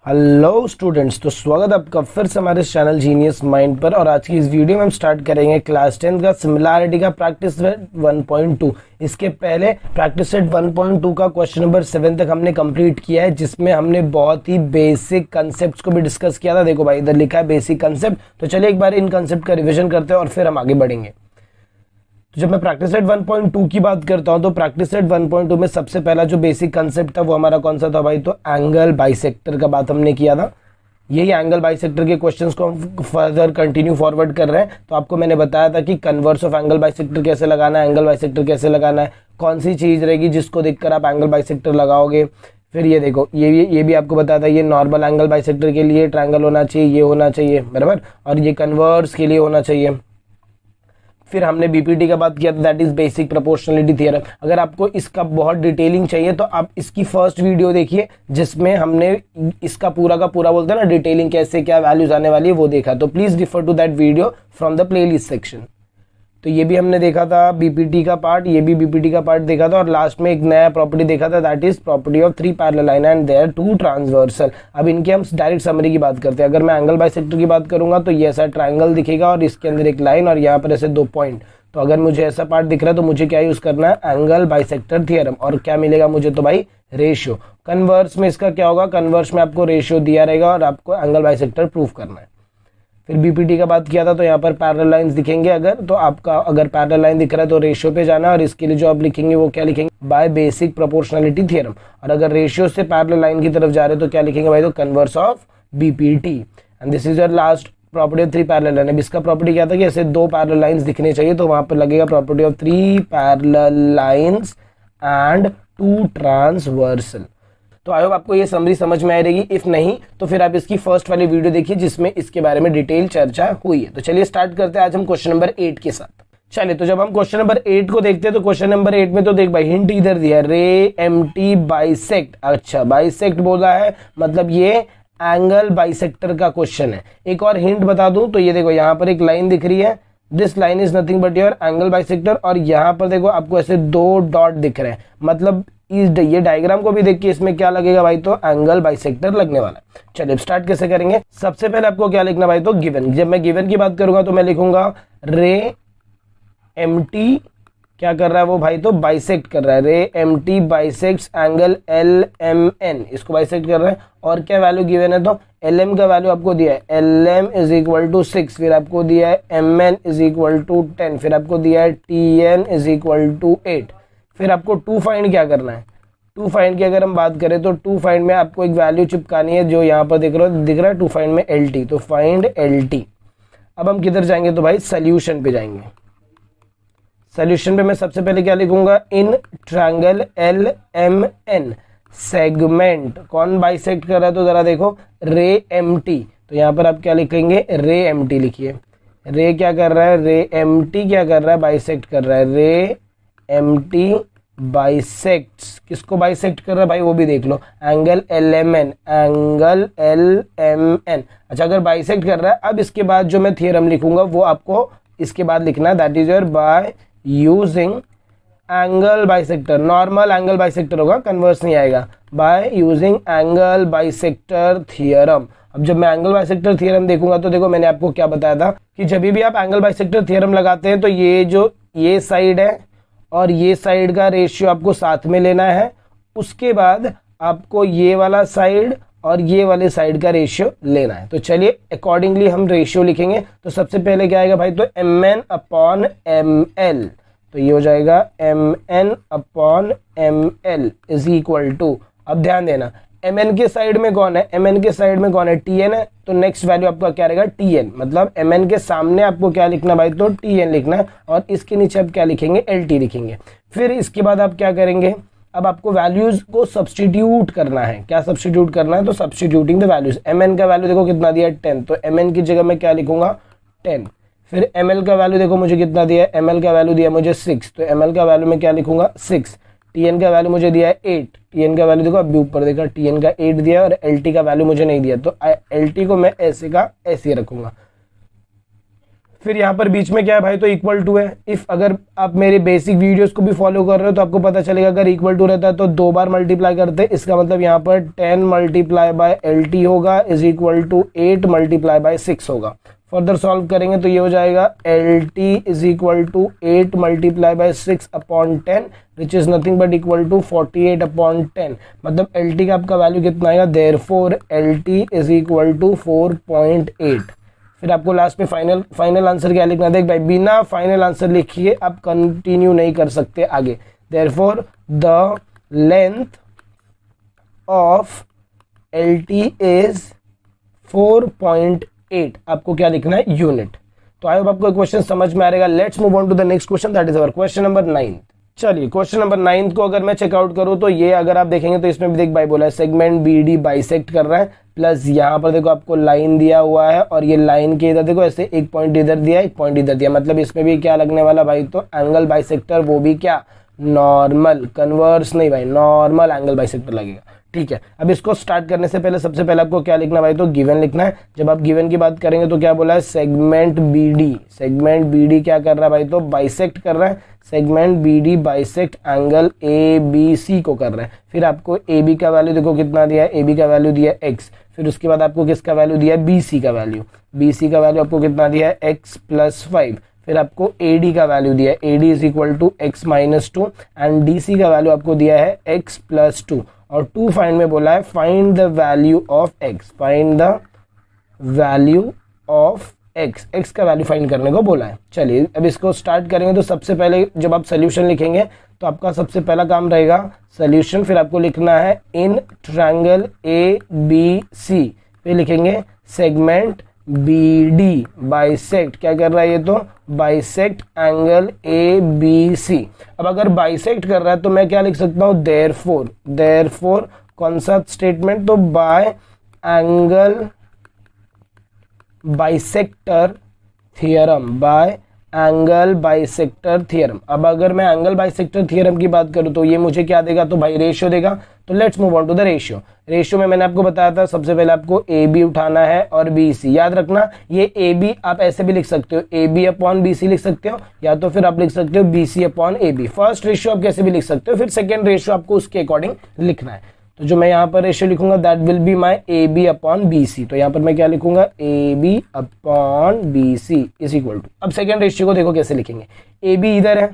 Hello students, तो स्वागत आपका फिर से हमारे चैनल जीनियस माइंड पर। और आज की इस वीडियो में हम स्टार्ट करेंगे क्लास 10 का सिमिलैरिटी का प्रैक्टिस सेट 1.2। इसके पहले प्रैक्टिस सेट 1.2 का क्वेश्चन नंबर 7 तक हमने कंप्लीट किया है, जिसमें हमने बहुत ही बेसिक कंसेप्ट्स को भी डिस्कस किया था। देखो भाई, इधर लिखा है बेसिक कंसेप्ट, तो चलिए एक बार इन कंसेप्ट का रिविजन करते हैं और फिर हम आगे बढ़ेंगे। तो जब मैं प्रैक्टिस सेट 1.2 की बात करता हूं तो प्रैक्टिस सेट 1.2 में सबसे पहला जो बेसिक कंसेप्ट था वो हमारा कौन सा था भाई? तो एंगल बाइसेक्टर का बात हमने किया था। यही एंगल बाइसेक्टर के क्वेश्चंस को हम फर्दर कंटिन्यू फॉरवर्ड कर रहे हैं। तो आपको मैंने बताया था कि कन्वर्स ऑफ एंगल बाइसेक्टर कैसे लगाना है, एंगल बाइसेक्टर कैसे लगाना है, कौन सी चीज रहेगी जिसको देखकर आप एंगल बाइसेक्टर लगाओगे। फिर ये देखो, ये भी आपको बताया था, ये नॉर्मल एंगल बाइसेक्टर के लिए ट्रायंगल होना चाहिए, ये होना चाहिए बराबर, और ये कन्वर्स के लिए होना चाहिए। फिर हमने बीपीटी का बात किया था, that is basic proportionality theorem. अगर आपको इसका बहुत डिटेलिंग चाहिए तो आप इसकी फर्स्ट वीडियो देखिए, जिसमें हमने इसका पूरा का पूरा बोलते हैं ना डिटेलिंग कैसे क्या वैल्यूज आने वाली है वो देखा। तो please refer to that video from the playlist section. तो ये भी हमने देखा था बीपीटी का पार्ट, ये भी बीपीटी का पार्ट देखा था। और लास्ट में एक नया प्रॉपर्टी देखा था, that is property of 3 parallel line and there 2 transversal. अब इनके हम डायरेक्ट समरी की बात करते हैं। अगर मैं एंगल बाइसेक्टर की बात करूंगा तो ये ऐसा ट्राइंगल दिखेगा और इसके अंदर एक लाइन और यहाँ पर ऐसे 2 पॉइंट। तो अगर मुझे ऐसा पार्ट दिख रहा है तो मुझे क्या यूज करना है? Angle bisector theorem. और क्या मिलेगा मुझे? तो भाई रेशियो। कन्वर्स में इसका क्या होगा? कन्वर्स में आपको रेशियो दिया रहेगा और आपको एंगल बाइसेक्टर प्रूफ करना है। फिर बीपीटी का बात किया था तो यहाँ पर पैरेलल लाइंस दिखेंगे। अगर तो आपका अगर पैरेलल लाइन दिख रहा है तो रेशियो पे जाना है, और इसके लिए जो आप लिखेंगे वो क्या लिखेंगे? By basic proportionality theorem. और अगर रेशियो से पैरेलल लाइन की तरफ जा रहे हो तो क्या लिखेंगे भाई? तो converse of BPT. And this is your last property of 3 parallel line. इसका प्रॉपर्टी क्या था कि ऐसे 2 पैरेलल लाइंस दिखने चाहिए, तो वहां पर लगेगा property of 3 parallel lines and 2 transversal. तो आई होप आपको ये समरी समझ में आ रहेगी। इफ नहीं तो फिर आप इसकी फर्स्ट वाली वीडियो देखिए, जिसमें इसके बारे में डिटेल चर्चा हुई है। तो चलिए स्टार्ट करते हैं आज हम क्वेश्चन नंबर 8 के साथ। चलिए, तो जब हम क्वेश्चन नंबर 8 को देखते हैं तो क्वेश्चन नंबर 8 में तो देख भाई हिंट इधर दिया है, रे एमटी बाइसेक्ट। अच्छा, बाइसेक्ट बोला है, मतलब ये एंगल बाइसेक्टर का क्वेश्चन है। एक और हिंट बता दूं तो ये देखो, यहाँ पर एक लाइन दिख रही है, this line is nothing but your angle bisector. और यहाँ पर देखो आपको ऐसे 2 डॉट दिख रहे हैं, मतलब ये डायग्राम को भी देख के इसमें क्या लगेगा भाई? तो एंगल बाइसेक्टर लगने वाला है। चलिए स्टार्ट कैसे करेंगे? सबसे पहले आपको क्या लिखना भाई? तो गिवन। जब मैं गिवन की बात करूंगा तो मैं लिखूंगा रे एमटी क्या कर रहा है वो भाई? तो बाइसेक्ट कर रहा है। Ray MT bisects angle L M N, इसको बाइसेक्ट कर रहा है। और क्या वैल्यू गिवन है? तो एल एम का वैल्यू आपको दिया है, L M is equal to 6। फिर आपको दिया है M N is equal to 10। फिर आपको दिया है T N is equal to 8। फिर आपको 2 फाइंड क्या करना है? 2 फाइंड की अगर हम बात करें तो 2 फाइंड में आपको एक वैल्यू चिपकानी है, जो यहाँ पर दिख रहा है 2 फाइंड में एल टी। तो फाइंड एल टी। अब हम किधर जाएंगे? तो भाई सोल्यूशन पे जाएंगे। सोल्यूशन पे मैं सबसे पहले क्या लिखूंगा? In triangle L M N segment कौन बाइसेक्ट कर रहा है? तो जरा देखो, रे एम टी। तो यहाँ पर आप क्या लिखेंगे? रे एम टी लिखिए। रे क्या कर रहा है? रे एम टी क्या कर रहा है? बाइसेक्ट कर रहा है। रे एम टी बाइसेक्ट्स, किसको बाइसेक्ट कर रहा है भाई? वो भी देख लो, angle L M N, angle L M N. अच्छा, अगर बाइसेक्ट कर रहा है, अब इसके बाद जो मैं थियरम लिखूंगा वो आपको इसके बाद लिखना है, that is your by using angle bisector. Normal angle bisector होगा, कन्वर्स नहीं आएगा। By using angle bisector theorem. अब जब मैं एंगल बाइसेक्टर थियरम देखूंगा तो देखो, मैंने आपको क्या बताया था कि जब भी आप एंगल बाइसेक्टर थियरम लगाते हैं तो ये जो ये साइड है और ये साइड का रेशियो आपको साथ में लेना है। उसके बाद आपको ये वाला साइड और ये वाले साइड का रेशियो लेना है। तो चलिए अकॉर्डिंगली हम रेशियो लिखेंगे। तो सबसे पहले क्या आएगा भाई? तो M N upon M L. तो ये हो जाएगा M N upon M L is equal to, अब ध्यान देना, एम एन के साइड में कौन है? एम एन के साइड में कौन है? टी एन है। तो नेक्स्ट वैल्यू आपका क्या रहेगा? T N. मतलब एम एन के सामने आपको क्या लिखना भाई? तो टी एन लिखना है। और इसके नीचे आप क्या लिखेंगे? एल टी लिखेंगे। फिर इसके बाद आप क्या करेंगे? अब आपको वैल्यूज को सब्सटीट्यूट करना है। क्या सब्सटीट्यूट करना है? तो substituting the values. M N का वैल्यू देखो कितना दिया है? 10। तो एम एन की जगह मैं क्या लिखूंगा? 10। फिर एम एल का वैल्यू देखो मुझे कितना दिया है? एम एल का वैल्यू दिया मुझे 6। तो एम एल का वैल्यू में क्या लिखूंगा? 6। टी एन का वैल्यू मुझे दिया है 8। टी एन का वैल्यू देखो अभी ऊपर देखा, टी एन का 8 दिया है और एल टी का वैल्यू मुझे नहीं दिया, तो एल टी को मैं ऐसे का ऐसे रखूंगा। फिर यहाँ पर बीच में क्या है भाई, तो इक्वल टू है। इफ अगर आप मेरे बेसिक वीडियोस को भी फॉलो कर रहे हो तो आपको पता चलेगा अगर इक्वल टू रहता है तो 2 बार मल्टीप्लाई करते हैं, इसका मतलब यहाँ पर 10 मल्टीप्लाई बाय LT होगा is equal to 8 multiply by 6 होगा। फर्दर सॉल्व करेंगे तो ये हो जाएगा LT is equal to 8 multiply by 6 upon 10 which is nothing but equal to 48 upon 10। मतलब LT का आपका वैल्यू कितना आएगा, therefore LT is equal to 4.8। फिर आपको लास्ट में फाइनल आंसर क्या लिखना है, देख भाई बिना फाइनल आंसर लिखिए आप कंटिन्यू नहीं कर सकते आगे। Therefore the length of LT is 4.8। आपको क्या लिखना है, यूनिट। तो आई होप आपको क्वेश्चन समझ में आ रहेगा। Let's move on to the next question, that is our question number 9। चलिए क्वेश्चन नंबर 9 को अगर मैं चेकआउट करूं तो ये अगर आप देखेंगे तो इसमें भी देख भाई बोला है सेगमेंट BD बाइसेक्ट कर रहा है, प्लस यहाँ पर देखो आपको लाइन दिया हुआ है और ये लाइन के इधर देखो ऐसे एक पॉइंट इधर दिया एक पॉइंट इधर दिया। मतलब इसमें भी क्या लगने वाला भाई, तो एंगल बाइसेक्टर, वो भी क्या, नॉर्मल, कन्वर्स नहीं भाई, नॉर्मल एंगल बाइसेक्टर लगेगा। ठीक है, अब इसको स्टार्ट करने से पहले सबसे पहले आपको क्या लिखना है भाई, तो गिवन लिखना है। जब आप गिवन की बात करेंगे तो क्या बोला है, सेगमेंट BD क्या कर रहा है भाई, तो बाइसेक्ट कर रहा है। Segment BD bisect angle ABC को कर रहा है। फिर आपको AB का वैल्यू देखो कितना दिया है, AB का वैल्यू दिया है x। फिर उसके बाद आपको किसका वैल्यू दिया है, BC का वैल्यू। BC का वैल्यू आपको कितना दिया है, x + 5। फिर आपको AD का वैल्यू दिया है, AD is equal to x - 2 and DC का वैल्यू आपको दिया है x + 2 और 2 फाइंड में बोला है find the value of x, find the value of x का वैल्यू फाइंड करने को बोला है। चलिए अब इसको स्टार्ट करेंगे तो सबसे पहले जब आप सोल्यूशन लिखेंगे तो आपका सबसे पहला काम रहेगा सोल्यूशन। फिर आपको लिखना है इन ट्रायंगल ABC, फिर लिखेंगे सेगमेंट BD बाइसेक्ट, क्या कर रहा है ये, तो बाइसेक्ट एंगल ABC। अब अगर बाइसेक्ट कर रहा है तो मैं क्या लिख सकता हूं, देयरफॉर कौन सा स्टेटमेंट, तो bye angle bisector theorem, bye angle bisector theorem. अब अगर मैं एंगल बाइसेक्टर थ्योरम की बात करूं तो ये मुझे क्या देगा, तो भाई रेशियो देगा। तो let's move on to the ratio में मैंने आपको बताया था सबसे पहले आपको AB उठाना है और BC। याद रखना ये AB आप ऐसे भी लिख सकते हो, AB अपॉन BC लिख सकते हो, या तो फिर आप लिख सकते हो BC upon AB। First ratio आप कैसे भी लिख सकते हो, फिर सेकेंड रेशियो आपको उसके अकॉर्डिंग लिखना है। तो जो मैं यहाँ पर रेशियो लिखूंगा that will be my AB upon BC। तो यहाँ पर मैं क्या लिखूंगा, AB upon BC is equal to. अब सेकेंड रेशियो को देखो कैसे लिखेंगे, AB इधर है,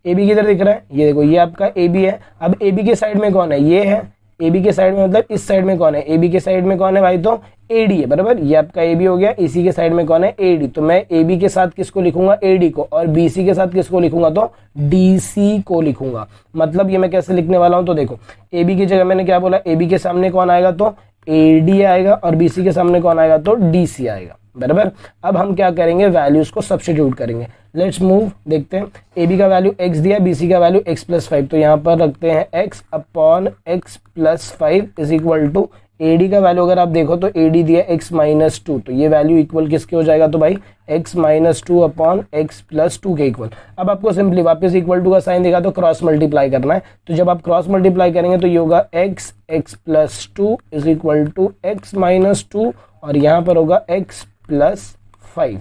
AB किधर दिख रहा है, ये देखो ये आपका AB है। अब AB के साइड में कौन है, ये है। AB के साइड में मतलब इस साइड में कौन है, AB के साइड में कौन है भाई, तो AD है, बराबर। ये आपका AB हो गया, इसी के साइड में कौन है, AD। तो मैं AB के साथ किसको लिखूंगा, AD को, और BC के साथ किसको लिखूंगा, तो DC को लिखूंगा। मतलब ये मैं कैसे लिखने वाला हूं, तो देखो AB की जगह मैंने क्या बोला, AB के सामने कौन आएगा, तो AD आएगा, और BC के सामने कौन आएगा, तो DC आएगा, बराबर। अब हम क्या करेंगे, वैल्यूज को सब्स्टिट्यूट करेंगे। लेट्स मूव, देखते हैं। AB का वैल्यू x दिया, BC का वैल्यू x + 5। तो यहाँ पर रखते हैं x upon x + 5 is equal to AD का वैल्यू अगर आप देखो तो AD दिया x - 2। तो ये वैल्यू इक्वल किसके हो जाएगा, तो भाई x - 2 अपॉन x + 2 के इक्वल। अब आपको सिंपली वापस इक्वल टू का साइन देगा तो क्रॉस मल्टीप्लाई करना है। तो जब आप क्रॉस मल्टीप्लाई करेंगे तो ये होगा x + 2 is equal to x - 2 और यहाँ पर होगा x + 5।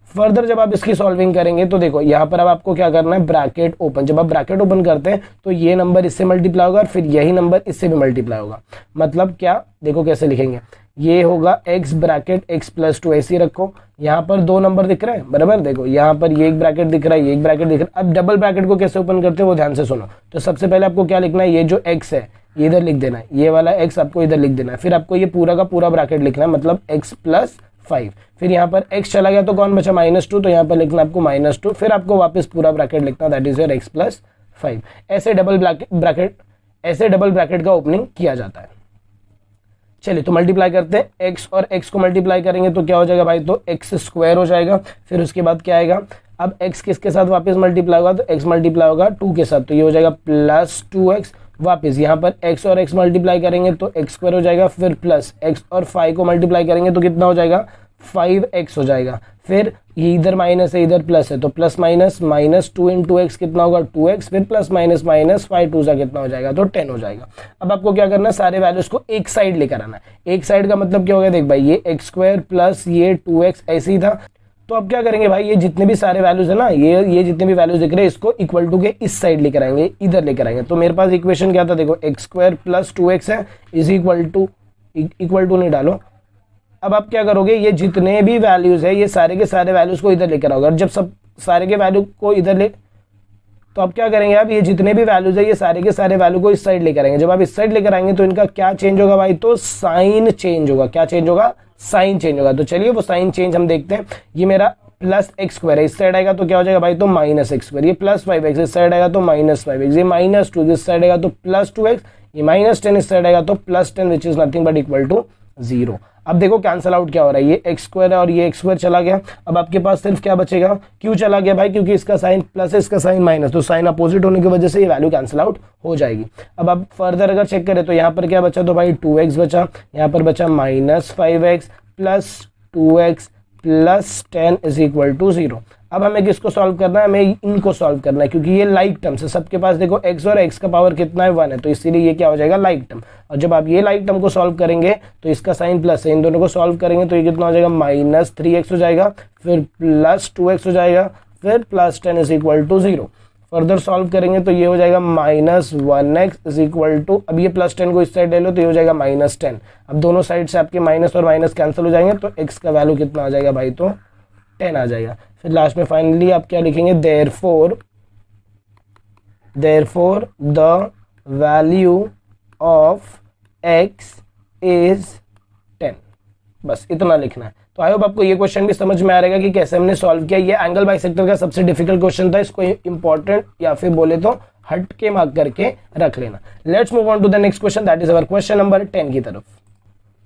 फर्दर जब आप इसकी सॉल्विंग करेंगे तो देखो यहाँ पर अब आपको क्या करना है, ब्रैकेट ओपन। जब आप ब्रैकेट ओपन करते हैं तो ये नंबर इससे मल्टीप्लाई होगा और फिर यही नंबर इससे भी मल्टीप्लाई होगा। मतलब क्या, देखो कैसे लिखेंगे, ये होगा x ब्रैकेट x + 2 ऐसे ही रखो। यहाँ पर 2 नंबर दिख रहे हैं, बराबर। देखो यहाँ पर ये एक ब्रैकेट दिख रहा है, ये एक ब्रैकेट दिख रहा है। अब डबल ब्रैकेट को कैसे ओपन करते हो वो ध्यान से सुनो। तो सबसे पहले आपको क्या लिखना है, ये जो x है ये इधर लिख देना है, ये वाला x आपको इधर लिख देना है। फिर आपको ये पूरा का पूरा ब्रैकेट लिखना है, मतलब x + 5। फिर यहाँ पर x चला गया तो कौन बचा, -2। तो यहाँ पर लिखना आपको -2। फिर आपको वापस पूरा ब्रैकेट लिखना, दैट इज योर x + 5। ऐसे डबल ब्रैकेट का ओपनिंग किया जाता है। चलिए तो मल्टीप्लाई करते हैं, x और x को मल्टीप्लाई करेंगे तो क्या हो जाएगा भाई, तो x² हो जाएगा। फिर उसके बाद क्या आएगा, अब x किसके साथ वापस मल्टीप्लाई होगा, तो x मल्टीप्लाई होगा 2 के साथ। तो ये हो जाएगा +2x। वापस यहाँ पर x और x मल्टीप्लाई करेंगे तो x² हो जाएगा। फिर प्लस x और 5 को मल्टीप्लाई करेंगे तो कितना हो जाएगा, 5x हो जाएगा। फिर ये इधर माइनस है इधर प्लस है तो प्लस माइनस -2 × x कितना होगा, 2x। फिर प्लस माइनस 5 2 कितना हो जाएगा, तो 10 हो जाएगा। अब आपको क्या करना है, सारे वैल्यूज को एक साइड लेकर आना है। एक साइड का मतलब क्या हो गया, देख भाई ये x² प्लस ये 2x ऐसे ही था। तो अब क्या करेंगे भाई, ये जितने भी सारे वैल्यूज है ना, ये जितने भी वैल्यूज दिख रहे हैं इसको इक्वल टू के इस साइड लेकर आएंगे, इधर लेकर आएंगे। तो मेरे पास इक्वेशन क्या था, देखो एक्स स्क्वायर प्लस 2x है इज इक्वल टू नहीं डालो। अब आप क्या करोगे, ये जितने भी वैल्यूज है ये सारे के सारे वैल्यूज को इधर लेकर आओगे, और जब सब सारे के वैल्यू को इधर ले, तो आप क्या करेंगे, अब ये जितने भी वैल्यूज है ये सारे के सारे वैल्यू को इस साइड लेकर आएंगे। जब आप इस साइड लेकर आएंगे तो इनका क्या चेंज होगा भाई, तो साइन चेंज होगा। क्या चेंज होगा, साइन चेंज होगा। तो चलिए वो साइन चेंज हम देखते हैं। ये मेरा प्लस एक्स स्क्वायर है, इस साइड आएगा तो क्या हो जाएगा भाई, तो माइनस एक्स स्क्वायर। ये प्लस 5x इस साइड आएगा तो माइनस 5x, ये माइनस 2 इस साइड आएगा तो प्लस 2x, ये माइनस 10 इस साइड आएगा तो plus 10 which is nothing but equal to 0। अब देखो कैंसल आउट क्या हो रहा है, ये एक्स स्क्वायर है और ये एक्स स्क्वायर चला गया। अब आपके पास सिर्फ क्या बचेगा, क्यों चला गया भाई, क्योंकि इसका साइन प्लस है इसका साइन माइनस, तो साइन अपोजिट होने की वजह से ये वैल्यू कैंसल आउट हो जाएगी। अब आप फर्दर अगर चेक करें तो यहाँ पर क्या बचा, तो भाई 2x बचा, यहाँ पर बचा minus 5x plus 2x plus 10 is equal to 0। अब हमें किसको सॉल्व करना है, हमें इनको सॉल्व करना है, क्योंकि ये लाइक टर्म्स है। सबके पास देखो x और x का पावर कितना है 1 है, तो इसीलिए ये क्या हो जाएगा लाइक टर्म। और जब आप ये लाइक टर्म को सॉल्व करेंगे तो इसका साइन प्लस है, इन दोनों को सॉल्व करेंगे तो ये कितना हो जाएगा, माइनस 3x हो जाएगा, फिर प्लस 2x हो जाएगा, फिर plus 10 is equal to 0। Further solve करेंगे तो ये हो जाएगा minus 1x is equal to, अब ये प्लस 10 को इस साइड ले लो तो ये हो जाएगा माइनस 10। अब दोनों साइड से आपके माइनस और माइनस कैंसिल हो जाएंगे तो x का वैल्यू कितना आ जाएगा भाई, तो 10 आ जाएगा। फिर लास्ट में फाइनली आप क्या लिखेंगे, therefore the value of x is 10। बस इतना लिखना है। तो आई होप आपको ये क्वेश्चन भी समझ में आ रहेगा कि कैसे हमने सॉल्व किया। ये एंगल बाइसेक्टर का सबसे डिफिकल्ट क्वेश्चन था, इसको इंपॉर्टेंट या फिर बोले तो हट के मार्क करके रख लेना। Let's move on to the next question, that is our question number 10 की तरफ।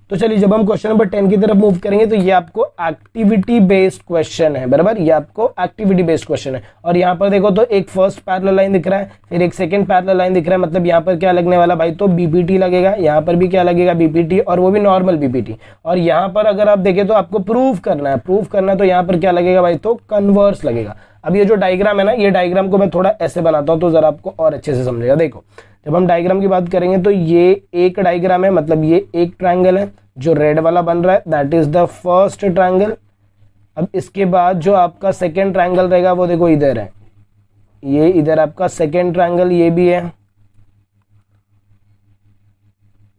तो चलिए जब हम क्वेश्चन नंबर 10 की तरफ मूव करेंगे तो ये आपको एक्टिविटी बेस्ड क्वेश्चन है, बराबर, ये आपको एक्टिविटी बेस्ड क्वेश्चन है। और यहाँ पर देखो तो एक फर्स्ट पैरेलल लाइन दिख रहा है, फिर एक सेकंड पैरेलल लाइन दिख रहा है, मतलब यहाँ पर क्या लगने वाला भाई, तो बीपीटी लगेगा, यहाँ पर भी क्या लगेगा बीपीटी, और वो भी नॉर्मल बीपीटी। और यहाँ पर अगर आप देखें तो आपको प्रूव करना है तो यहाँ पर क्या लगेगा भाई, तो कन्वर्स लगेगा। अब ये जो डायग्राम है ना, ये डायग्राम को मैं थोड़ा ऐसे बनाता हूँ तो जरा आपको और अच्छे से समझेगा। देखो जब हम डायग्राम की बात करेंगे तो ये एक डायग्राम है, मतलब ये एक ट्रायंगल है जो रेड वाला बन रहा है, that is the first triangle. अब इसके बाद जो आपका सेकेंड ट्रायंगल रहेगा वो देखो इधर है, ये इधर आपका सेकेंड ट्रायंगल, ये भी है,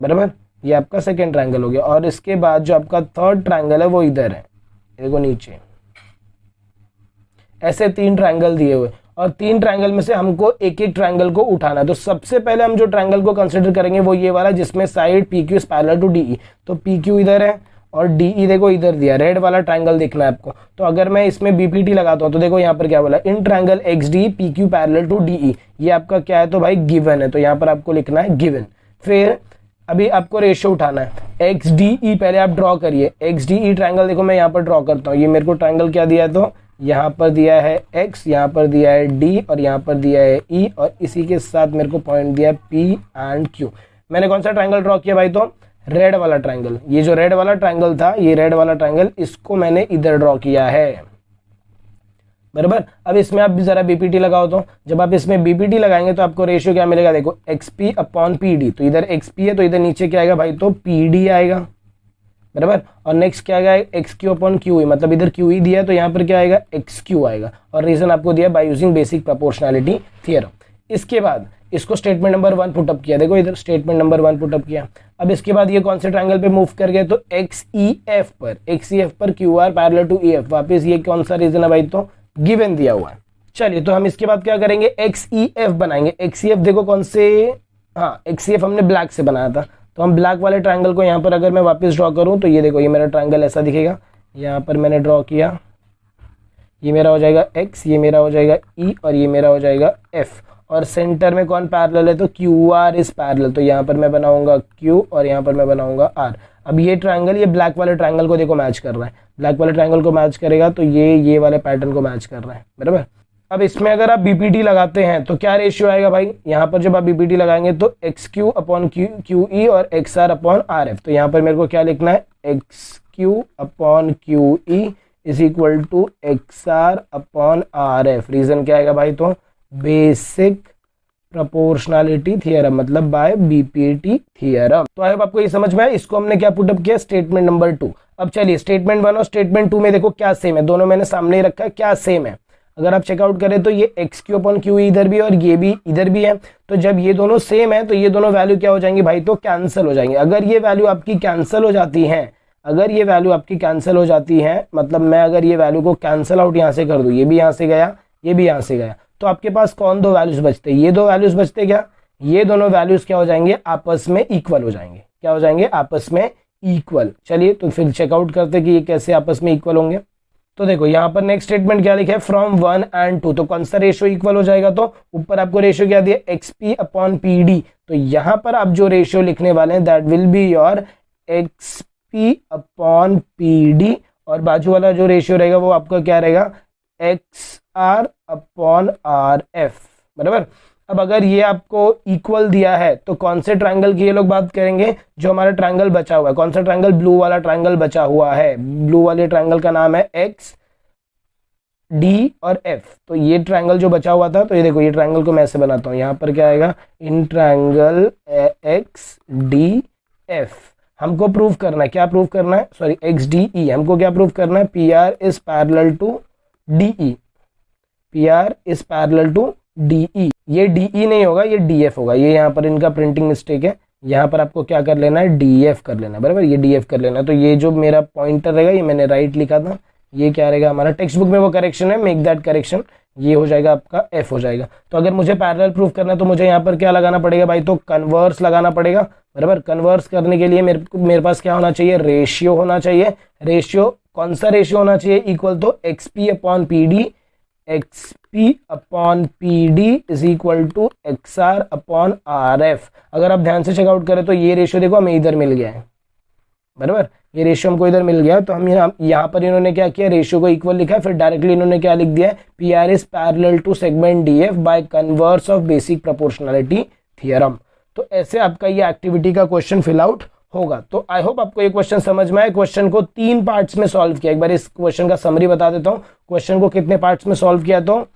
बराबर, ये आपका सेकेंड ट्रायंगल हो गया। और इसके बाद जो आपका थर्ड ट्रायंगल है वो इधर है, देखो नीचे। ऐसे 3 ट्रायंगल दिए हुए, और 3 ट्रायंगल में से हमको एक एक ट्रायंगल को उठाना है। तो सबसे पहले हम जो ट्रायंगल को कंसिडर करेंगे वो ये वाला जिसमें side PQ is parallel to DE। तो PQ इधर है और DE देखो इधर दिया, रेड वाला ट्रायंगल देखना है आपको। तो अगर मैं इसमें BPT लगाता हूँ तो देखो यहाँ पर क्या बोला, in triangle XD PQ parallel to DE, ये आपका क्या है, तो भाई गिवन है, तो यहाँ पर आपको लिखना है गिवन। फिर अभी आपको रेशियो उठाना है, XDE पहले आप ड्रॉ करिए। XDE ट्रायंगल देखो मैं यहाँ पर ड्रॉ करता हूँ, ये मेरे को ट्रायंगल क्या दिया है, तो यहाँ पर दिया है x, यहाँ पर दिया है d और यहाँ पर दिया है e, और इसी के साथ मेरे को पॉइंट दिया है p एंड q। मैंने कौन सा ट्रायंगल ड्रॉ किया भाई, तो रेड वाला ट्रायंगल। ये जो रेड वाला ट्रायंगल था, ये रेड वाला ट्रायंगल, इसको मैंने इधर ड्रॉ किया है, बराबर। अब इसमें आप जरा बीपीटी लगाओ, तो जब आप इसमें बीपीटी लगाएंगे तो आपको रेशियो क्या मिलेगा, देखो XP अपॉन PD। तो इधर XP है तो इधर नीचे क्या आएगा भाई, तो PD आएगा, बराबर। और नेक्स्ट क्या आएगा, XQ अपॉन QE, मतलब इधर QE दिया है तो यहाँ पर क्या आएगा, XQ आएगा। और रीजन आपको दिया by using basic proportionality theorem. इसके बाद इसको स्टेटमेंट नंबर 1 पुटअप किया, देखो इधर स्टेटमेंट नंबर 1 पुटअप किया। अब इसके बाद ये कौन से ट्रायंगल पे मूव कर गए, तो XEF पर QR पैरेलल टू EF। वापस ये कौन सा रीजन है भाई, तो गिवन दिया हुआ है। चलिए तो हम इसके बाद क्या करेंगे, XEF बनाएंगे। XEF देखो कौन से, हाँ XEF हमने ब्लैक से बनाया था, तो हम ब्लैक वाले ट्रायंगल को यहाँ पर अगर मैं वापस ड्रॉ करूँ तो ये देखो, ये मेरा ट्रायंगल ऐसा दिखेगा। यहाँ पर मैंने ड्रॉ किया, ये मेरा हो जाएगा X, ये मेरा हो जाएगा E और ये मेरा हो जाएगा F। और सेंटर में कौन पैरेलल है, तो QR इज पैरेलल, तो यहाँ पर मैं बनाऊंगा Q और यहाँ पर मैं बनाऊंगा R। अब ये ट्रायंगल ये ब्लैक वाले ट्रायंगल को देखो मैच कर रहा है, ब्लैक वाले ट्रायंगल को मैच करेगा तो ये वाले पैटर्न को मैच कर रहा है, बराबर। अब इसमें अगर आप बीपीटी लगाते हैं तो क्या रेशियो आएगा भाई, यहाँ पर जब आप बीपीटी लगाएंगे तो XQ अपॉन QE और XR अपॉन RF। तो यहाँ पर मेरे को क्या लिखना है, XQ upon QE is equal to XR upon RF। Reason क्या आएगा भाई, तो बेसिक प्रोपोर्शनैलिटी थियरम, मतलब बाय बीपीटी थियरम। तो आई होप आपको ये समझ में आया। इसको हमने क्या पुटअप किया, स्टेटमेंट नंबर 2। अब चलिए स्टेटमेंट 1 और स्टेटमेंट 2 में देखो क्या सेम है, दोनों मैंने सामने ही रखा है, क्या सेम है। अगर आप चेकआउट करें तो ये एक्स क्यू अपॉन क्यू इधर भी है और ये भी इधर भी है। तो जब ये दोनों सेम है तो ये दोनों वैल्यू क्या हो जाएंगी भाई, तो कैंसिल हो जाएंगे। अगर ये वैल्यू आपकी कैंसिल हो जाती है, अगर ये वैल्यू आपकी कैंसिल हो जाती है, मतलब मैं अगर ये वैल्यू को कैंसिल आउट यहाँ से कर दूं, ये भी यहाँ से गया, ये भी यहाँ से गया, तो आपके पास कौन दो वैल्यूज बचते, ये दो वैल्यूज बचते क्या, ये दोनों वैल्यूज क्या हो जाएंगे, आपस में इक्वल हो जाएंगे। क्या हो जाएंगे, आपस में इक्वल। चलिए तो फिर चेकआउट करते कि ये कैसे आपस में इक्वल होंगे। तो देखो यहाँ पर नेक्स्ट स्टेटमेंट क्या लिखा है, फ्रॉम 1 and 2, तो कौन सा रेशियो इक्वल हो जाएगा, तो ऊपर आपको रेशियो क्या दिया, एक्सपी अपॉन पीडी। तो यहाँ पर आप जो रेशियो लिखने वाले हैं that will be your XP upon PD, और बाजू वाला जो रेशियो रहेगा वो आपका क्या रहेगा, X R upon R F, बराबर। अब अगर ये आपको इक्वल दिया है तो कौन से ट्रायंगल की ये लोग बात करेंगे, जो हमारा ट्रायंगल बचा हुआ है, कौन सा ट्रायंगल, ब्लू वाला ट्रायंगल बचा हुआ है, ब्लू वाले ट्रायंगल का नाम है एक्स डी और एफ। तो ये ट्रायंगल जो बचा हुआ था, तो ये देखो ये ट्रायंगल को मैं ऐसे बनाता हूं, यहाँ पर क्या आएगा, in triangle x D F. हमको प्रूव करना है, क्या प्रूव करना है, सॉरी एक्स डी ई, हमको क्या प्रूव करना है, P R is parallel to D E, P R is parallel to D E. ये डी ई नहीं होगा, ये डी एफ होगा, ये यहाँ पर इनका प्रिंटिंग मिस्टेक है, यहाँ पर आपको क्या कर लेना है, डी एफ कर लेना, बराबर, ये डी एफ कर लेना। तो ये जो मेरा पॉइंटर रहेगा, ये मैंने राइट लिखा था, ये क्या रहेगा हमारा, टेक्स्ट बुक में वो करेक्शन है, मेक दैट करेक्शन, ये हो जाएगा आपका एफ हो जाएगा। तो अगर मुझे पैरेलल प्रूफ करना है तो मुझे यहाँ पर क्या लगाना पड़ेगा भाई, तो कन्वर्स लगाना पड़ेगा, बराबर। कन्वर्स करने के लिए मेरे पास क्या होना चाहिए, रेशियो होना चाहिए। रेशियो कौन सा रेशियो होना चाहिए, इक्वल तो XP upon P D, XP upon P D is equal to X R upon R F. अगर आप ध्यान से चेकआउट करें तो ये रेशियो देखो हमें इधर मिल गया है, बराबर, ये रेशियो हमको इधर मिल गया। तो हम यहाँ पर इन्होंने क्या किया, रेशियो को इक्वल लिखा है, फिर डायरेक्टली इन्होंने क्या लिख दिया है, P R is parallel to segment D F by converse of basic proportionality theorem. तो ऐसे आपका ये एक्टिविटी का क्वेश्चन फिल आउट होगा। तो आई होप आपको ये क्वेश्चन समझ में आए। क्वेश्चन को 3 पार्ट्स में सॉल्व किया, एक बार इस क्वेश्चन का समरी बता देता हूँ। क्वेश्चन को कितने पार्ट्स में सॉल्व किया, तो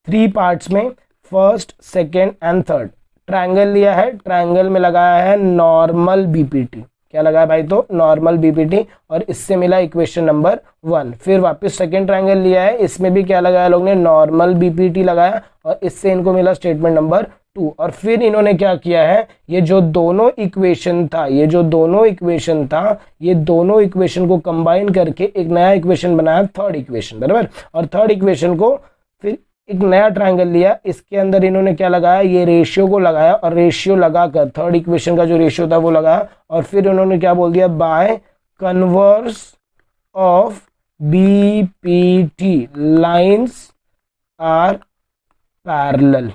3 पार्ट्स में, first, second and third. Triangle लिया है, ट्रायंगल में लगाया है नॉर्मल बीपीटी, क्या लगा है भाई, तो नॉर्मल बीपीटी, और इससे मिला इक्वेशन नंबर 1। फिर वापस सेकंड ट्रायंगल लिया है, इसमें भी क्या लगाया लोग ने, नॉर्मल बीपीटी लगाया, और इससे इनको मिला स्टेटमेंट नंबर 2। और फिर इन्होंने क्या किया है, ये जो दोनों इक्वेशन था, ये दोनों इक्वेशन को कंबाइन करके एक नया इक्वेशन बनाया, थर्ड इक्वेशन, बराबर। और थर्ड इक्वेशन को फिर एक नया ट्रायंगल लिया, इसके अंदर इन्होंने क्या लगाया, ये रेशियो को लगाया, और रेशियो लगाकर थर्ड इक्वेशन का जो रेशियो था वो लगाया, और फिर उन्होंने क्या बोल दिया, by converse of BPT lines are parallel.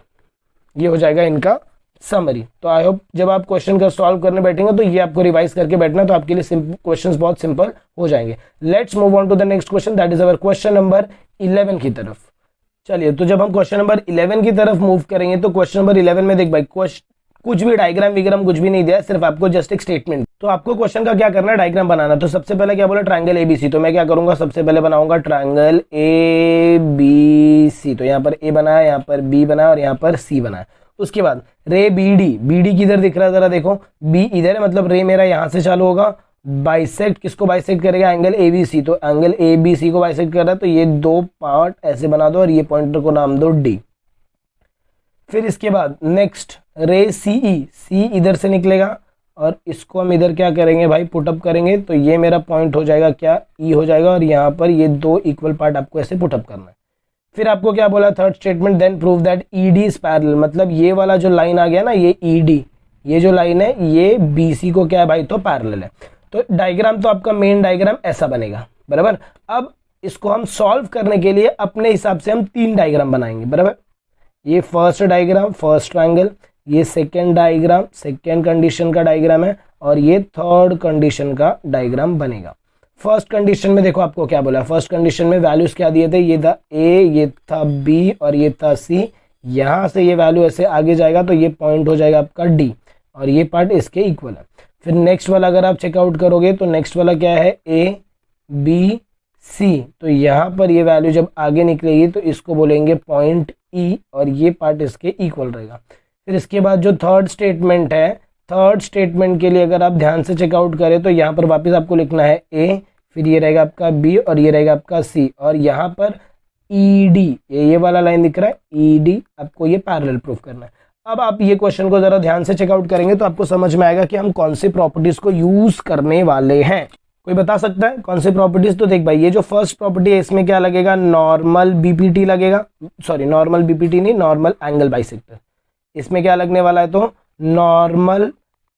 ये हो जाएगा इनका समरी। तो आई होप जब आप क्वेश्चन का सॉल्व करने बैठेंगे तो ये आपको रिवाइज करके बैठना, तो आपके लिए क्वेश्चंस बहुत सिंपल हो जाएंगे। Let's move on to the next question, that is our question number 11 की तरफ। चलिए तो जब हम क्वेश्चन नंबर 11 की तरफ मूव करेंगे तो क्वेश्चन नंबर 11 में देख भाई, कुछ भी डायग्राम विग्राम कुछ भी नहीं दिया, सिर्फ आपको जस्ट एक स्टेटमेंट। तो आपको क्वेश्चन का क्या करना है, डायग्राम बनाना। तो सबसे पहले क्या बोला, ट्रायंगल एबीसी। तो मैं क्या करूंगा, सबसे पहले बनाऊंगा ट्रायंगल एबीसी। तो यहाँ पर ए बनाया, यहाँ पर बी बनाया, और यहाँ पर सी बनाया। उसके बाद रे बीडी, बीडी किधर दिख रहा है जरा देखो, बी इधर है, मतलब रे मेरा यहाँ से चालू होगा, बाइसेक्ट किसको बाइसेक्ट करेगा, एंगल एबीसी। तो एंगल एबीसी को बाइसेक्ट कर रहा है, तो ये 2 पार्ट ऐसे बना दो, और ये पॉइंटर को नाम दो डी। फिर इसके बाद नेक्स्ट रे सीई, सी इधर से निकलेगा, और इसको हम इधर क्या करेंगे भाई, पुटअप करेंगे। तो ये मेरा पॉइंट हो जाएगा क्या, ई हो जाएगा, और यहाँ पर ये 2 इक्वल पार्ट आपको ऐसे पुटअप करना है। फिर आपको क्या बोला, third statement, then prove that ED is parallel, मतलब ये वाला जो लाइन आ गया ना, ये ईडी, ये जो लाइन है ये बीसी को क्या है भाई, तो पैरेलल है। तो डायग्राम तो आपका मेन डायग्राम ऐसा बनेगा, बराबर। अब इसको हम सॉल्व करने के लिए अपने हिसाब से हम 3 डायग्राम बनाएंगे, बराबर। ये फर्स्ट डायग्राम, फर्स्ट ट्रायंगल, ये सेकेंड डायग्राम, सेकेंड कंडीशन का डायग्राम है, और ये थर्ड कंडीशन का डायग्राम बनेगा। फर्स्ट कंडीशन में देखो आपको क्या बोला, फर्स्ट कंडीशन में वैल्यूज क्या दिए थे, ये था ए, ये था बी, और ये था सी। यहाँ से ये वैल्यू ऐसे आगे जाएगा तो ये पॉइंट हो जाएगा आपका डी, और ये पार्ट इसके इक्वल है। फिर नेक्स्ट वाला अगर आप चेकआउट करोगे तो नेक्स्ट वाला क्या है, ए बी सी। तो यहाँ पर ये वैल्यू जब आगे निकलेगी तो इसको बोलेंगे पॉइंट ई, और ये पार्ट इसके इक्वल रहेगा। फिर इसके बाद जो थर्ड स्टेटमेंट है, थर्ड स्टेटमेंट के लिए अगर आप ध्यान से चेकआउट करें तो यहाँ पर वापस आपको लिखना है ए, फिर ये रहेगा आपका बी और ये रहेगा आपका सी, और यहाँ पर ई डी, ये वाला लाइन दिख रहा है ई डी, आपको ये पैरेलल प्रूफ करना है। अब आप ये क्वेश्चन को जरा ध्यान से चेकआउट करेंगे तो आपको समझ में आएगा कि हम कौन सी प्रॉपर्टीज को यूज करने वाले हैं। कोई बता सकता है कौन सी प्रॉपर्टीज? तो देख भाई, ये जो फर्स्ट प्रॉपर्टी है इसमें क्या लगेगा, नॉर्मल बीपीटी लगेगा, सॉरी नॉर्मल बीपीटी नहीं, नॉर्मल एंगल बाइसेक्टर। इसमें क्या लगने वाला है, तो नॉर्मल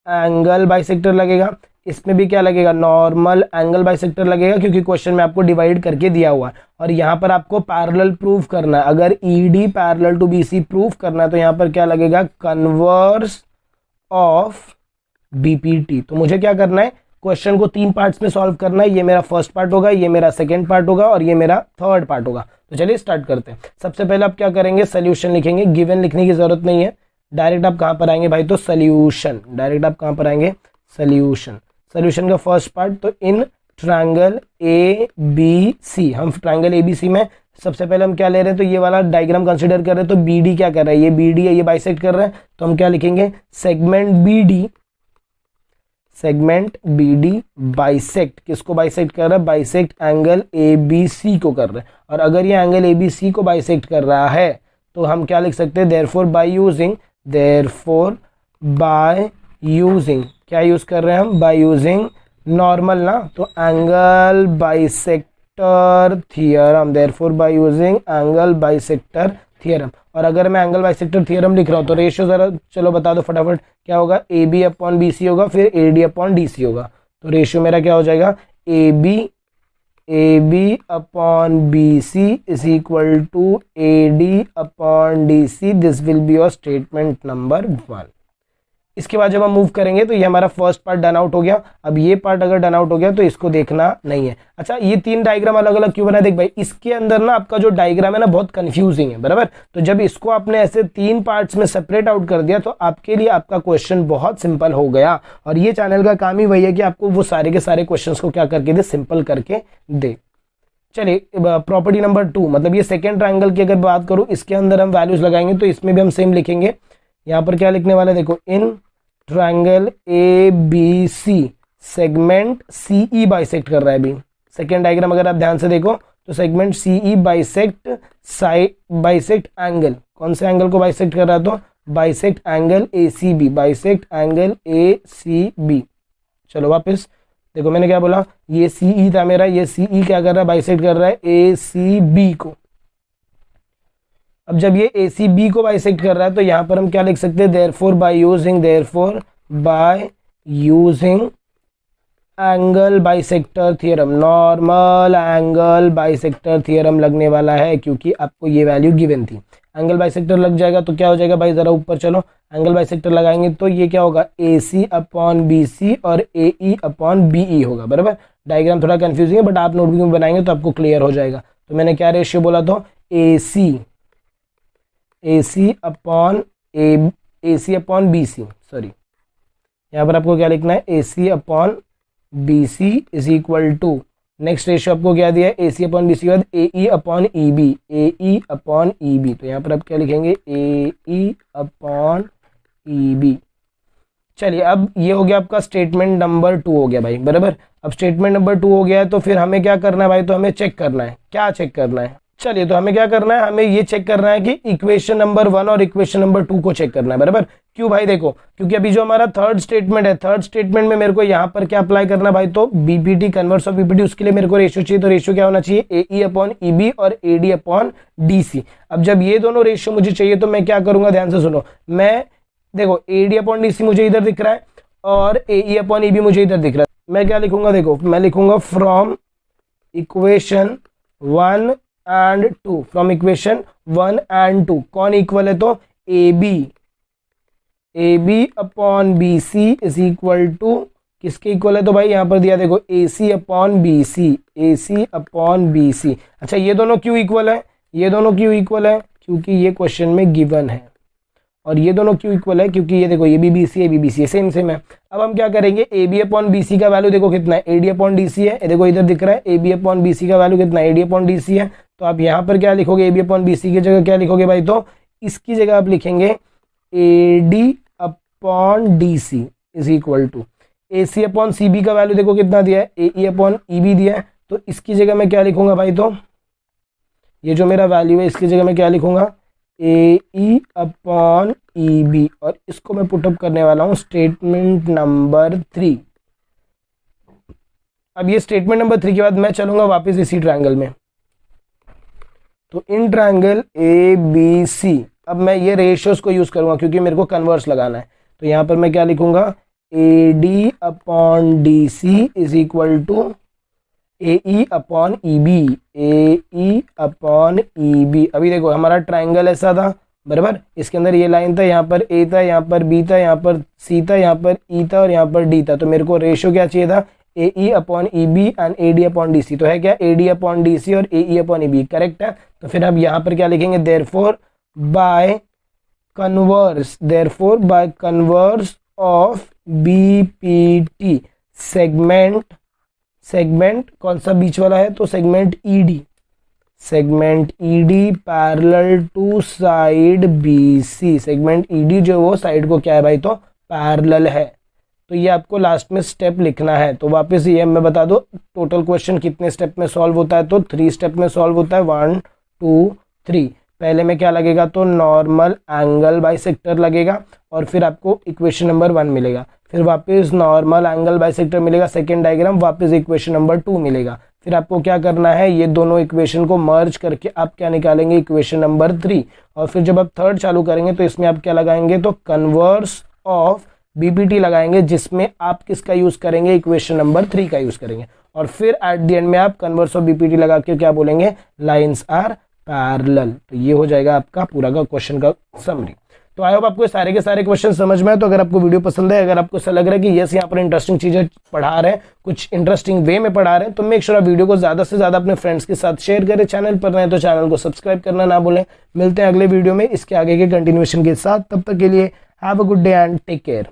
एंगल बाइसेक्टर लगेगा। इसमें भी क्या लगेगा, नॉर्मल एंगल बाइसेक्टर लगेगा, क्योंकि क्वेश्चन में आपको डिवाइड करके दिया हुआ है। और यहाँ पर आपको पैरेलल प्रूफ करना है, अगर ED parallel to BC proof करना है तो यहाँ पर क्या लगेगा, कन्वर्स ऑफ बीपीटी। तो मुझे क्या करना है, क्वेश्चन को 3 पार्ट्स में सॉल्व करना है। ये मेरा फर्स्ट पार्ट होगा, ये मेरा सेकंड पार्ट होगा और ये मेरा थर्ड पार्ट होगा। तो चलिए स्टार्ट करते हैं। सबसे पहले आप क्या करेंगे, सोल्यूशन लिखेंगे। गिवन लिखने की जरूरत नहीं है, डायरेक्ट आप कहाँ पर आएंगे भाई, तो सोल्यूशन। डायरेक्ट आप कहाँ पर आएंगे, सोल्यूशन। सोल्यूशन का फर्स्ट पार्ट, तो इन ट्रायंगल ए बी सी, हम ट्रायंगल ए बी सी में सबसे पहले हम क्या ले रहे हैं, तो ये वाला डायग्राम कंसिडर कर रहे हैं। तो बी डी क्या कर रहा है, ये बी डी है, ये बाइसेक्ट कर रहा है। तो हम क्या लिखेंगे, segment B D, segment B D bisect, किसको बाइसेक्ट कर रहा है, bisect angle A B C को कर रहा है। और अगर ये एंगल ए बी सी को बाइसेक्ट कर रहा है तो हम क्या लिख सकते हैं, therefore by using, therefore by using, क्या यूज कर रहे हैं हम, बाय यूजिंग नॉर्मल ना, तो angle bisector theorem, therefore by using angle bisector theorem. और अगर मैं एंगल बाइसेक्टर थियरम लिख रहा हूँ तो रेशियो जरा चलो बता दो फटाफट, क्या होगा, A B upon B C होगा, फिर A D upon D C होगा। तो रेशियो मेरा क्या हो जाएगा, A B upon B C is equal to A D upon D C. This will be your statement number 1। इसके बाद जब हम मूव करेंगे तो ये हमारा फर्स्ट पार्ट डन आउट हो गया। अब ये पार्ट अगर डन आउट हो गया तो इसको देखना नहीं है। अच्छा, ये 3 डायग्राम अलग अलग क्यों बना, देख भाई इसके अंदर ना आपका जो डायग्राम है ना बहुत कंफ्यूजिंग है, बराबर। तो जब इसको आपने ऐसे 3 पार्ट्स में सेपरेट आउट कर दिया तो आपके लिए आपका क्वेश्चन बहुत सिंपल हो गया। और ये चैनल का काम ही वही है कि आपको वो सारे के सारे क्वेश्चन को क्या करके दे, सिंपल करके दे। चलिए प्रॉपर्टी नंबर 2, मतलब ये सेकेंड ट्रायंगल की अगर बात करूं, इसके अंदर हम वैल्यूज लगाएंगे तो इसमें भी हम सेम लिखेंगे। यहाँ पर क्या लिखने वाले, देखो in triangle A B C segment C E bisect कर रहा है। अभी सेकेंड डायग्राम अगर आप ध्यान से देखो तो segment C E bisect bisect angle, कौन से एंगल को बाइसेक्ट कर रहा है, तो bisect angle A C B, bisect angle A C B. चलो वापस देखो, मैंने क्या बोला, ये सी ई था मेरा, ये सी ई क्या कर रहा है, बाइसेक्ट कर रहा है ए सी बी को। अब जब ये ए सी बी को बाइसेक्ट कर रहा है तो यहाँ पर हम क्या लिख सकते हैं, therefore by using, therefore by using angle bisector theorem, normal angle bisector theorem लगने वाला है, क्योंकि आपको ये वैल्यू गिवन थी। एंगल बाइसेक्टर लग जाएगा तो क्या हो जाएगा भाई, जरा ऊपर चलो, एंगल बाइसेक्टर लगाएंगे तो ये क्या होगा, ए सी अपॉन बी सी और ए ई अपॉन बी ई होगा, बराबर। डायग्राम थोड़ा कंफ्यूजिंग है बट आप नोटबुक में बनाएंगे तो आपको क्लियर हो जाएगा। तो मैंने क्या रेशियो बोला, तो A C upon B C, sorry यहाँ पर आपको क्या लिखना है, A C upon B C is equal to, next ratio आपको क्या दिया है, ए सी अपॉन बी सी के बाद ए ई अपॉन ई बी, ए ई अपॉन ई बी। तो यहाँ पर आप क्या लिखेंगे, ए ई अपॉन ई बी। चलिए अब ये हो गया आपका स्टेटमेंट नंबर 2 हो गया भाई, बराबर। अब स्टेटमेंट नंबर 2 हो गया है तो फिर हमें क्या करना है भाई, तो हमें चेक करना है, क्या चेक करना है, चलिए तो हमें क्या करना है, हमें ये चेक करना है कि इक्वेशन नंबर 1 और इक्वेशन नंबर 2 को चेक करना है, बराबर। क्यों भाई, देखो क्योंकि अभी जो हमारा थर्ड स्टेटमेंट है, थर्ड स्टेटमेंट में मेरे को यहाँ पर क्या अप्लाई करना है भाई, तो बीपीटी, कन्वर्स ऑफ बीपीटी, उसके लिए मेरे को रेशियो चाहिए। तो रेशियो क्या होना चाहिए, ए ई अपॉन ई बी और A D upon D C. अब जब ये दोनों रेशियो मुझे चाहिए तो मैं क्या करूंगा, ध्यान से सुनो, मैं देखो A D upon D C मुझे इधर दिख रहा है और ए ई अपॉन ई बी मुझे इधर दिख रहा है। मैं क्या लिखूंगा, देखो मैं लिखूंगा from equation 1 and 2, from equation 1 and 2 कौन इक्वल है, तो A B upon B C is equal to किसके इक्वल है, तो भाई यहाँ पर दिया देखो A C upon B C, A C upon B C. अच्छा ये दोनों क्यों इक्वल है, ये दोनों क्यों इक्वल है, क्योंकि ये क्वेश्चन में गिवन है। और ये दोनों क्यों इक्वल है, क्योंकि ये देखो ये भी बी सी है, बी सी है, सेम सेम है। अब हम क्या करेंगे, A B upon B C का वैल्यू देखो कितना है, A D upon D C है, देखो इधर दिख रहा है A B upon B C का वैल्यू कितना है, A D upon D C है। तो आप यहाँ पर क्या लिखोगे, A B upon B C की जगह क्या लिखोगे भाई, तो इसकी जगह आप लिखेंगे AD upon DC is equal to AC upon CB का वैल्यू देखो कितना दिया है, AE अपॉन EB दिया है, तो इसकी जगह मैं क्या लिखूंगा भाई, तो ये जो मेरा वैल्यू है इसकी जगह मैं क्या लिखूंगा, AE अपॉन EB, और इसको मैं पुटअप करने वाला हूं स्टेटमेंट नंबर 3। अब ये स्टेटमेंट नंबर 3 के बाद मैं चलूंगा वापस इसी ट्रायंगल में, तो इन ट्रायंगल ABC अब मैं ये रेशियोज को यूज करूंगा क्योंकि मेरे को कन्वर्स लगाना है, तो यहां पर मैं क्या लिखूंगा, AD upon DC is equal to AE upon EB, AE upon EB। अभी देखो हमारा ट्रायंगल ऐसा था बराबर, इसके अंदर ये लाइन था, यहाँ पर A था, यहाँ पर B था, यहाँ पर C था, यहाँ पर E था और यहाँ पर D था, तो मेरे को रेशियो क्या चाहिए था, AE upon EB and AD upon DC, तो है क्या AD अपॉन DC और AE अपॉन EB, करेक्ट है। तो फिर अब यहाँ पर क्या लिखेंगे, therefore by converse of BPT segment कौन सा बीच वाला है, तो segment ED parallel to side BC, segment ED जो वो साइड को क्या है भाई, तो पैरेलल है। तो ये आपको लास्ट में स्टेप लिखना है। तो वापस ये मैं बता दो टोटल क्वेश्चन कितने स्टेप में सॉल्व होता है, तो 3 स्टेप में सॉल्व होता है, 1 2 3। पहले में क्या लगेगा, तो नॉर्मल एंगल बाइसेक्टर लगेगा और फिर आपको इक्वेशन नंबर 1 मिलेगा, फिर वापस नॉर्मल एंगल बाइसेक्टर मिलेगा, सेकेंड डायग्राम, वापस इक्वेशन नंबर 2 मिलेगा। फिर आपको क्या करना है, ये दोनों इक्वेशन को मर्ज करके आप क्या निकालेंगे, इक्वेशन नंबर 3, और फिर जब आप थर्ड चालू करेंगे तो इसमें आप क्या लगाएंगे, तो कन्वर्स ऑफ BPT लगाएंगे, जिसमें आप किसका यूज करेंगे, इक्वेशन नंबर 3 का यूज करेंगे, और फिर एट द एंड में आप कन्वर्स ऑफ BPT लगा के क्या बोलेंगे, लाइंस आर पैरेलल। तो ये हो जाएगा आपका पूरा का क्वेश्चन का समरी। तो आई होप आपको सारे के सारे क्वेश्चन समझ में आए। तो अगर आपको वीडियो पसंद है, अगर आपको ऐसा लग रहा है कि यस यहाँ पर इंटरेस्टिंग चीजें पढ़ा रहे हैं, कुछ इंटरेस्टिंग वे में पढ़ा रहे हैं, तो मेक श्योर आप वीडियो को ज्यादा से ज्यादा अपने फ्रेंड्स के साथ शेयर करें। चैनल पर रहें तो चैनल को सब्सक्राइब करना ना भूलें। मिलते हैं अगले वीडियो में इसके आगे के कंटिन्यूएशन के साथ, तब तक के लिए have a good day and take care.